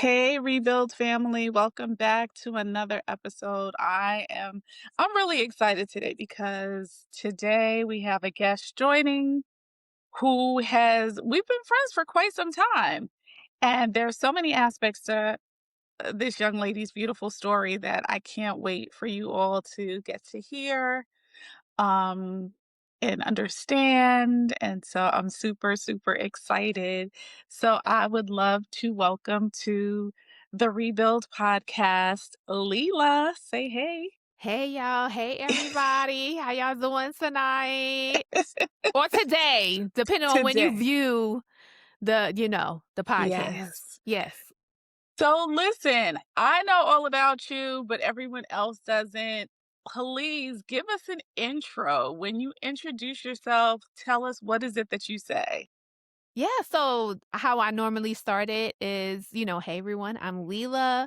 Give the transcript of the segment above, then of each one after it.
Hey, Rebuild family, welcome back to another episode. I'm really excited today because today we have a guest joining we've been friends for quite some time. And there's so many aspects to this young lady's beautiful story that I can't wait for you all to get to hear um and understand. And so I'm super, super excited. So I would love to welcome to the Rebuild podcast, Leela. Say hey. Hey y'all. Hey everybody. How y'all doing tonight? Or today, depending on when you Today. view the podcast. Yes. Yes. So listen, I know all about you, but everyone else doesn't. Please give us an intro. When you introduce yourself, tell us what is it that you say? Yeah, so how I normally start it is, hey everyone, I'm Leela.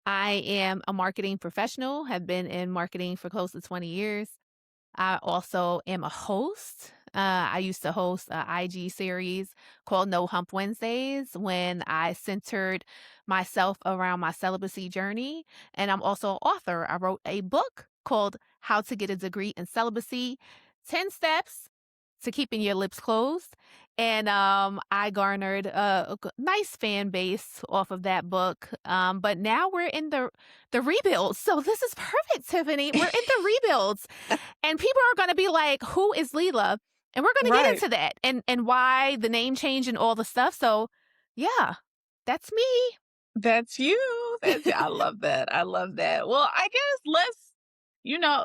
I am a marketing professional, have been in marketing for close to 20 years. I also am a host. I used to host a IG series called No Hump Wednesdays when I centered myself around my celibacy journey. And I'm also an author. I wrote a book called How to Get a Degree in Celibacy 10 Steps to Keeping Your Lips Closed. And I garnered a nice fan base off of that book. But now we're in the rebuild. So this is perfect, Tiffany. We're in the rebuilds. And people are gonna be like, "Who is Leela?" And we're gonna get Right. into that and why the name change and all the stuff. So, yeah, that's me. That's you. I love that. I love that. Well, I guess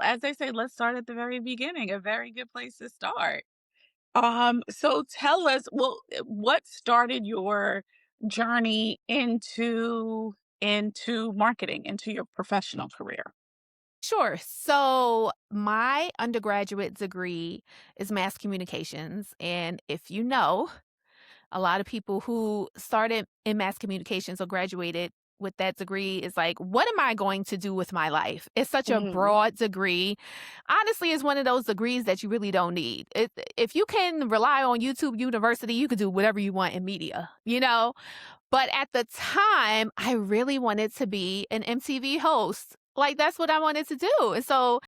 as they say, let's start at the very beginning. A very good place to start. So tell us, what started your journey into marketing, into your professional career? Sure. So, my undergraduate degree is mass communications, and if you know, a lot of people who started in mass communications or graduated with that degree is like, what am I going to do with my life? It's such a Mhm. broad degree. Honestly, it's one of those degrees that you really don't need. If you can rely on YouTube University, you could do whatever you want in media. But at the time, I really wanted to be an MTV host. Like, that's what I wanted to do. And so,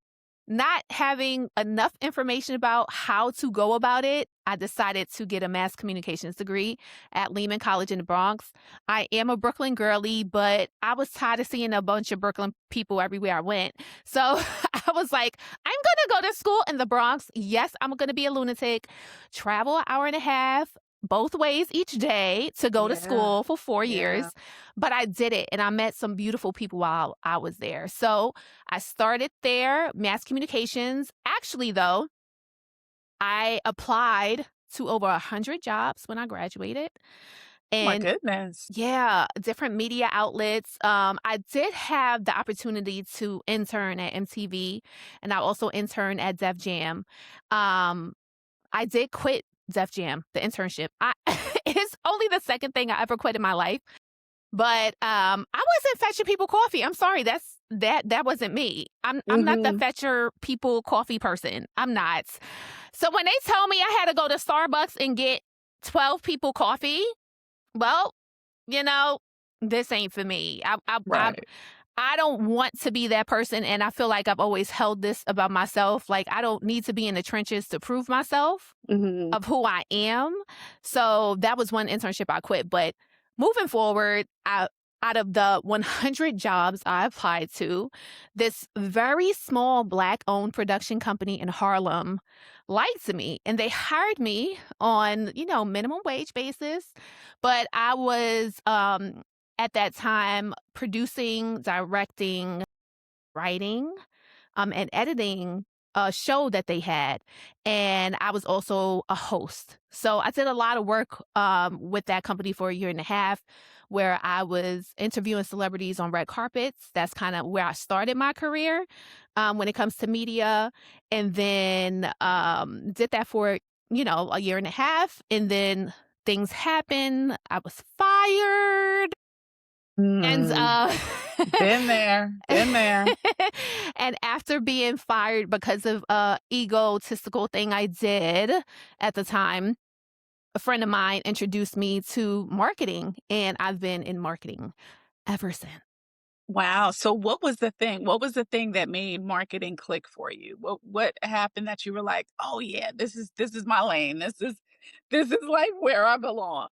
not having enough information about how to go about it, I decided to get a mass communications degree at Lehman College in the Bronx. I am a Brooklyn girly, but I was tired of seeing a bunch of Brooklyn people everywhere I went. So I was like, I'm going to go to school in the Bronx. Yes, I'm going to be a lunatic, travel an hour and a half both ways each day to go to Yeah. school for 4 years. Yeah. But I did it and I met some beautiful people while I was there. So I started there, mass communications. Actually, though, I applied to over 100 jobs when I graduated. Oh my And goodness. yeah, different media outlets. I did have the opportunity to intern at MTV, and I also interned at Def Jam. Um, I did quit Def Jam, the internship. It's only the second thing I ever quit in my life. But, I wasn't fetching people coffee. I'm sorry, that wasn't me. I'm not the Mhm. fetcher people coffee person. I'm not. So when they tell me I had to go to Starbucks and get 12 people coffee, well, you know, this ain't for me. Right. I don't want to be that person, and I feel like I've always held this about myself. Like, I don't need to be in the trenches to prove myself Mhm. of who I am. So that was one internship I quit. But moving forward, out of the 100 jobs I applied to, this very small Black owned production company in Harlem liked me and they hired me on, minimum wage basis. But I was at that time producing, directing, writing and editing a show that they had. And I was also a host. So I did a lot of work with that company for a year and a half where I was interviewing celebrities on red carpets. That's kind of where I started my career when it comes to media. And then did that for, a year and a half. And then things happened. I was fired. And, Mm. Been there. Been there. and after being fired because of a egotistical thing I did at the time, a friend of mine introduced me to marketing, and I've been in marketing ever since. Wow. So what was the thing? What was the thing that made marketing click for you? What happened that you were like, "Oh yeah, this is my lane. This is like where I belong."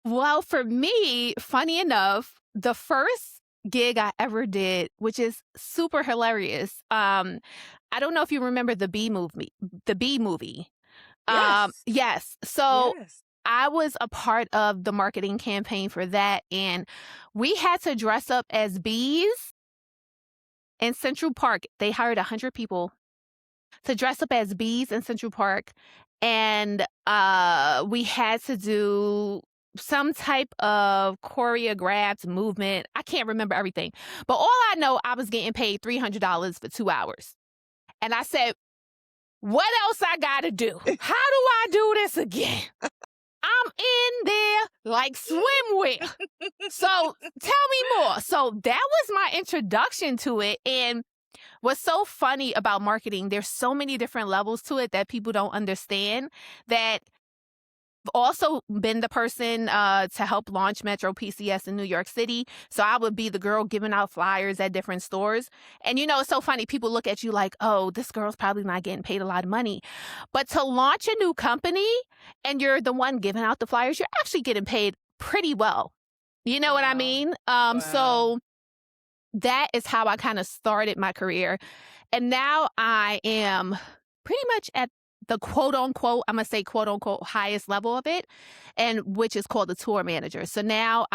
Well, for me, funny enough, the first gig I ever did, which is super hilarious. I don't know if you remember the Bee movie. Yes. Yes. So Yes. I was a part of the marketing campaign for that, and we had to dress up as bees in Central Park. They hired 100 people to dress up as bees in Central Park, and we had to do some type of choreographed movement. I can't remember everything, but all I know, I was getting paid $300 for 2 hours, and I said, "What else I got to do? How do I do this again? I'm in there like swimwear." So tell me more. So that was my introduction to it, and what's so funny about marketing, there's so many different levels to it that people don't understand. That I've also been the person to help launch Metro PCS in New York City. So I would be the girl giving out flyers at different stores. And it's so funny. People look at you like, oh, this girl's probably not getting paid a lot of money. But to launch a new company and you're the one giving out the flyers, you're actually getting paid pretty well. You know what I Wow. mean? Wow. So that is how I kind of started my career. And now I am pretty much at the quote unquote, I'm going to say quote unquote highest level of it, and which is called the tour manager. So now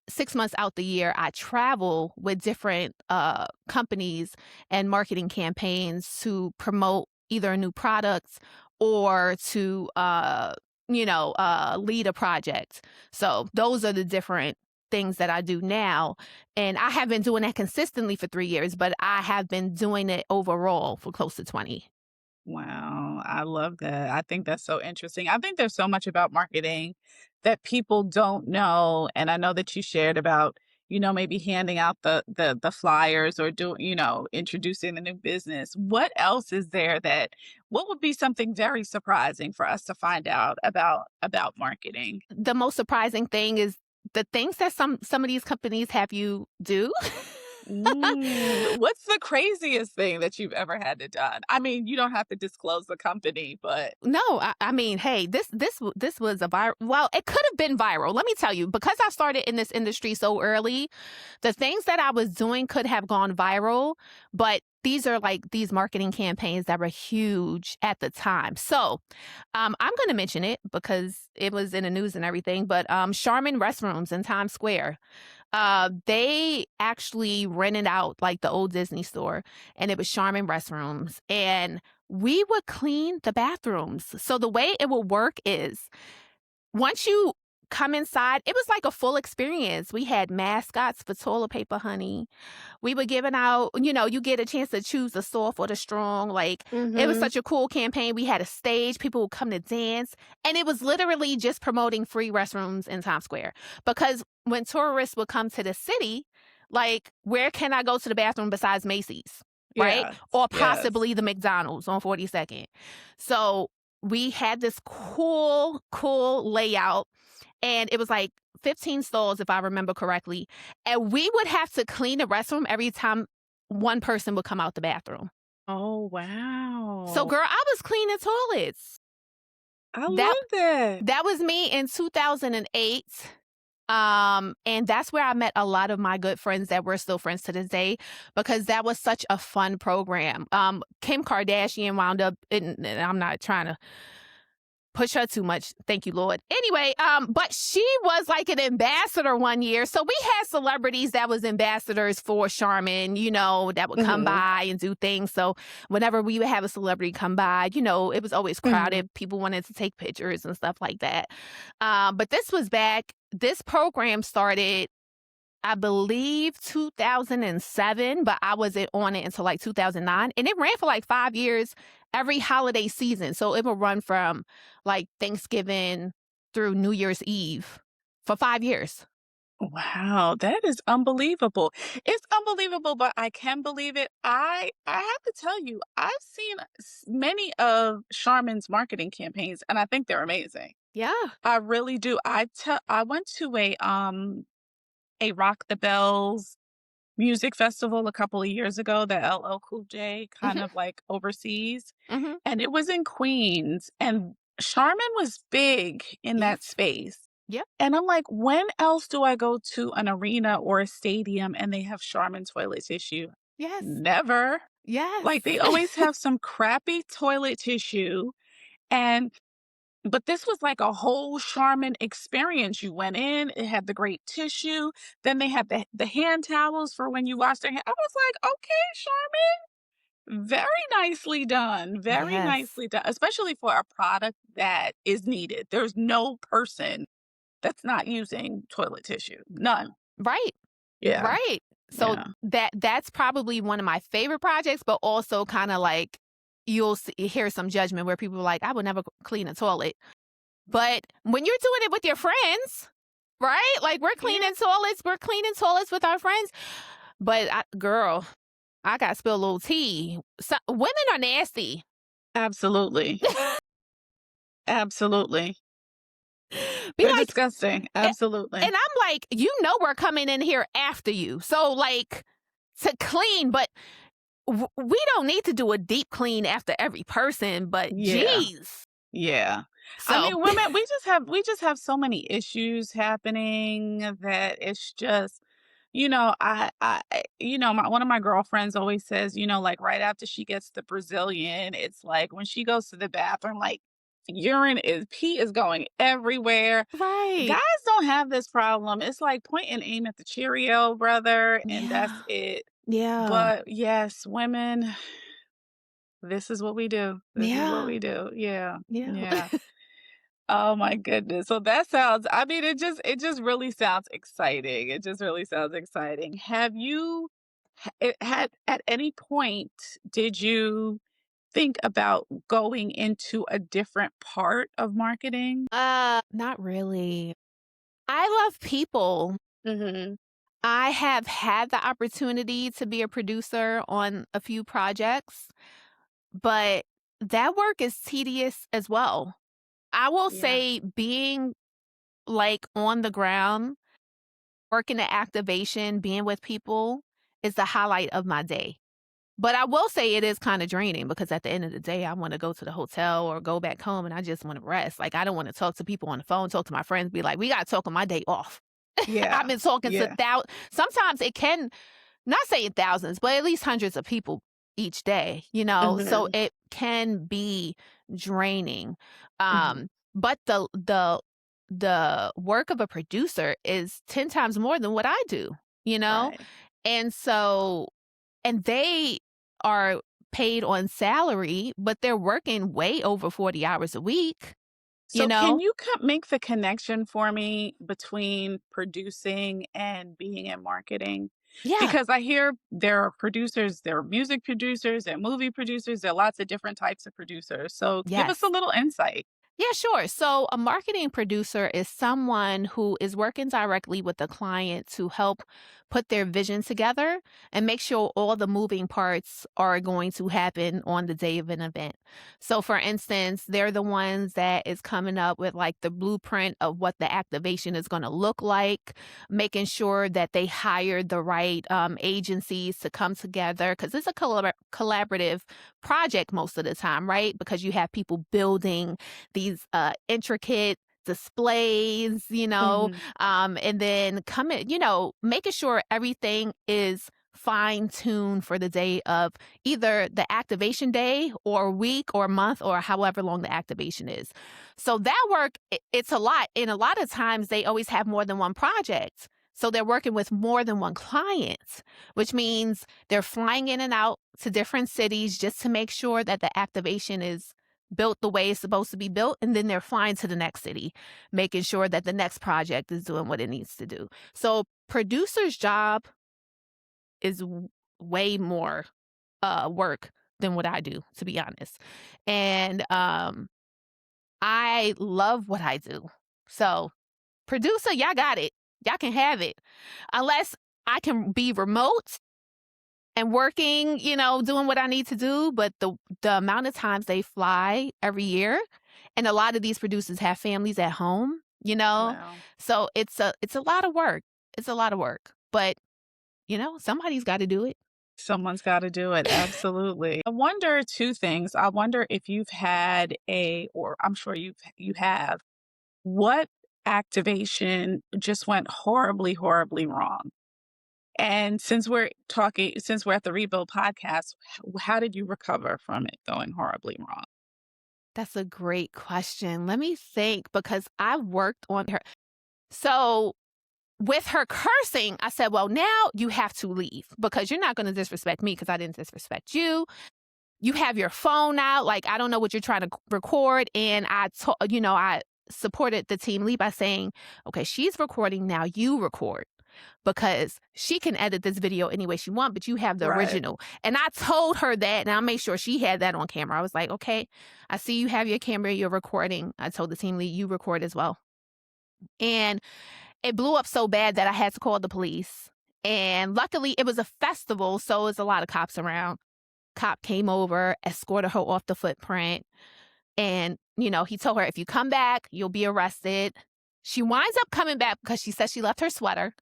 6 months out the year, I travel with different companies and marketing campaigns to promote either a new product or to, lead a project. So those are the different things that I do now. And I have been doing that consistently for 3 years, but I have been doing it overall for close to 20. Wow, I love that. I think that's so interesting. I think there's so much about marketing that people don't know, and I know that you shared about, maybe handing out the flyers or introducing a new business. What else is there that what would be something very surprising for us to find out about marketing? The most surprising thing is the things that some of these companies have you do. What's the craziest thing that you've ever had it done? I mean, you don't have to disclose the company, but No, I mean, hey, this was a viral. Well, it could have been viral. Let me tell you, because I started in this industry so early, the things that I was doing could have gone viral, but these are like these marketing campaigns that were huge at the time. So, I'm going to mention it because it was in the news and everything. But Charmin restrooms in Times Square, they actually rented out like the old Disney store, and it was Charmin restrooms, and we would clean the bathrooms. So the way it would work is once you come inside, it was like a full experience. We had mascots for toilet paper, honey. We were giving out, you get a chance to choose the soft or the strong. Like, it was Mhm. such a cool campaign. We had a stage, people would come to dance, and it was literally just promoting free restrooms in Times Square. Because when tourists would come to the city, like, where can I go to the bathroom besides Macy's? Right? yes, Or yes. possibly the McDonald's on 42nd. So we had this cool layout, and it was like 15 stalls, if I remember correctly. And we would have to clean the restroom every time one person would come out the bathroom. Oh, So, wow. girl, I was cleaning toilets. I That love that. that was me in 2008. And that's where I met a lot of my good friends that we're still friends to this day, because that was such a fun program. Kim Kardashian wound up, and I'm not trying to push her too much. Thank you, Lord. Anyway, but she was like an ambassador one year. So we had celebrities that was ambassadors for Charmin, that would come Mhm, by and do things. So whenever we would have a celebrity come by, it was always mhm. crowded. People wanted to take pictures and stuff like that. But this program started, I believe, 2007, but I wasn't on it until like 2009. And it ran for like 5 years every holiday season. So it would run from like Thanksgiving through New Year's Eve for 5 years. Wow, that is unbelievable. It's unbelievable, but I can believe it. I have to tell you, I've seen many of Charmin's marketing campaigns, and I think they're amazing. Yeah. I really do. I went to a Rock the Bells music festival a couple of years ago that LL Cool J kind Mhm, of like oversees, mhm. and it was in Queens, and Charmin was big in that Yes. space. Yep. And I'm like, when else do I go to an arena or a stadium and they have Charmin toilet tissue? Yes. Never. Yes. Like, they always have some crappy toilet tissue, and but this was like a whole Charmin experience. You went in, it had the great tissue, then they had the hand towels for when you wash their hand. I was like, "Okay, Charmin, very nicely done, very Yes. nicely done," especially for a product that is needed. There's no person that's not using toilet tissue. None. Right. Yeah, Right. So yeah, that's probably one of my favorite projects, but also kinda like you'll hear some judgment where people are like, "I would never clean a toilet." But when you're doing it with your friends, right? Like, yeah, we're cleaning toilets with our friends. But girl, I got to spill a little tea. Women are nasty. absolutely, absolutely. Be They're like, disgusting, a- absolutely. and I'm like, we're coming in here after you. So, like, to clean, but we don't need to do a deep clean after every person, but Yeah. geez. Yeah. I So, mean, women, we just have so many issues happening that it's just, one of my girlfriends always says, like right after she gets the Brazilian, it's like when she goes to the bathroom, like pee is going everywhere. right. Guys don't have this problem. It's like point and aim at the Cheerio, brother, and that's Yeah. it. Yeah. But yes, women, this is what we do. This is what Yeah. we do. Yeah. Yeah. Yeah. Oh my goodness. So that sounds, I mean, it just really sounds exciting. It just really sounds exciting. Have you had at any point did you think about going into a different part of marketing? Not really. I love people. Mhm. I have had the opportunity to be a producer on a few projects, but that work is tedious as well. I will Yeah. say being like on the ground, working the activation, being with people is the highlight of my day. But I will say it is kinda draining because at the end of the day, I wanna go to the hotel or go back home and I just wanna rest. Like, I don't wanna talk to people on the phone, talk to my friends, be like, "We gotta talk on my day off." I've Yeah. been talking to Yeah. sometimes it can not saying thousands, but at least hundreds of people each day, so Mhm. it can be draining. Mhm. But the work of a producer is 10 times more than what I do, you know? Right. And so and they are paid on salary, but they're working way over 40 hours a week, you So can know? you make the connection for me between producing and being in marketing? Yeah. Because I hear there are producers, there are music producers, there are movie producers, there are lots of different types of producers. So give us a Yes. little insight. Yeah, sure. So, a marketing producer is someone who is working directly with the client to help put their vision together and make sure all the moving parts are going to happen on the day of an event. So, for instance, they're the ones that is coming up with like the blueprint of what the activation is going to look like, making sure that they hired the right agencies to come together because it's a collaborative project most of the time, right? Because you have people building these intricate displays, Mhm. and then making sure everything is fine tuned for the day of either the activation day or week or month or however long the activation is. So that work, it's a lot. And a lot of times they always have more than one project. So they're working with more than one client, which means they're flying in and out to different cities just to make sure that the activation is built the way it's supposed to be built, and then they're flying to the next city, making sure that the next project is doing what it needs to do. So, producer's job is way more work than what I do, to be honest. And I love what I do. So, producer, y'all got it. Y'all can have it. Unless I can be remote and working, doing what I need to do, but the amount of times they fly every year, and a lot of these producers have families at home, Wow. so it's a lot of work. It's a lot of work, but, somebody's gotta do it. Someone's gotta do it, absolutely. I wonder 2 things. I wonder if you've had or I'm sure you have, what activation just went horribly, horribly wrong? And since we're at the Rebuild podcast, how did you recover from it going horribly wrong? That's a great question. Let me think because I've worked on her. So, with her cursing, I said, "Well, now you have to leave because you're not gonna disrespect me because I didn't disrespect you. You have your phone out, like, I don't know what you're trying to record." And I supported the team lead by saying, "Okay, she's recording now, you record because she can edit this video any way she want, but you have the Right. original." And I told her that, and I made sure she had that on camera. I was like, "Okay, I see you have your camera, you're recording." I told the team lead, "You record as well." And it blew up so bad that I had to call the police. And luckily, it was a festival, so it was a lot of cops around. Cop came over, escorted her off the footprint. And, he told her, "If you come back, you'll be arrested." She winds up coming back because she said she left her sweater.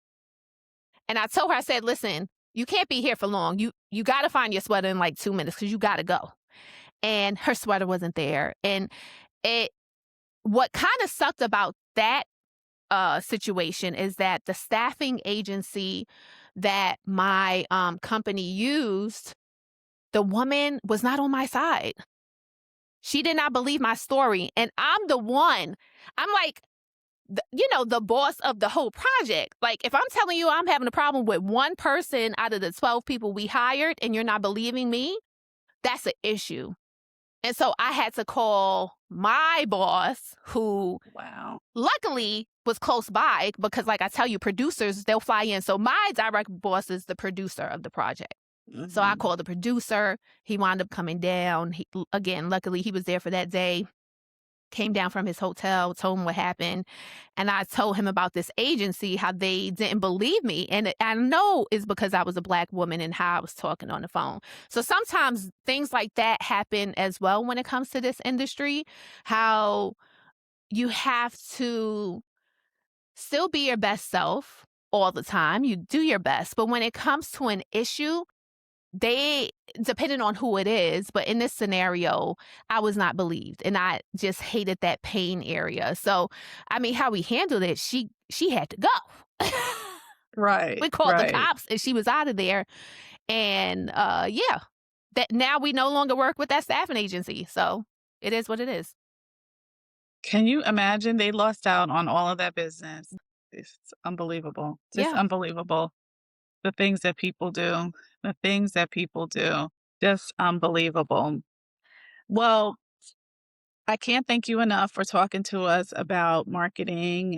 And I told her, I said, "Listen, you can't be here for long. You got to find your sweater in like 2 minutes because you got to go." And her sweater wasn't there. And it, what kind of sucked about that situation is that the staffing agency that my company used, the woman was not on my side. She did not believe my story. And I'm like, the boss of the whole project. Like, if I'm telling you I'm having a problem with one person out of the 12 people we hired and you're not believing me, that's an issue. And so I had to call my boss, who Wow. luckily was close by because, like I tell you, producers, they'll fly in. So my direct boss is the producer of the project. So I Mhm. called the producer. He wound up coming down. Again, luckily, he was there for that day. Came down from his hotel, told him what happened. And I told him about this agency, how they didn't believe me. And I know it's because I was a Black woman and how I was talking on the phone. So sometimes things like that happen as well when it comes to this industry, how you have to still be your best self all the time. You do your best. But when it comes to an issue, they depending on who it is, but in this scenario, I was not believed, and I just hated that pain area. So, I mean, how we handled it, she had to go. Right, We called the right. cops, and she was out of there, and, yeah, that now we no longer work with that staffing agency, so it is what it is. Can you imagine they lost out on all of that business? It's unbelievable, just Yeah, unbelievable. The things that people do, the things that people do, just unbelievable. Well, I can't thank you enough for talking to us about marketing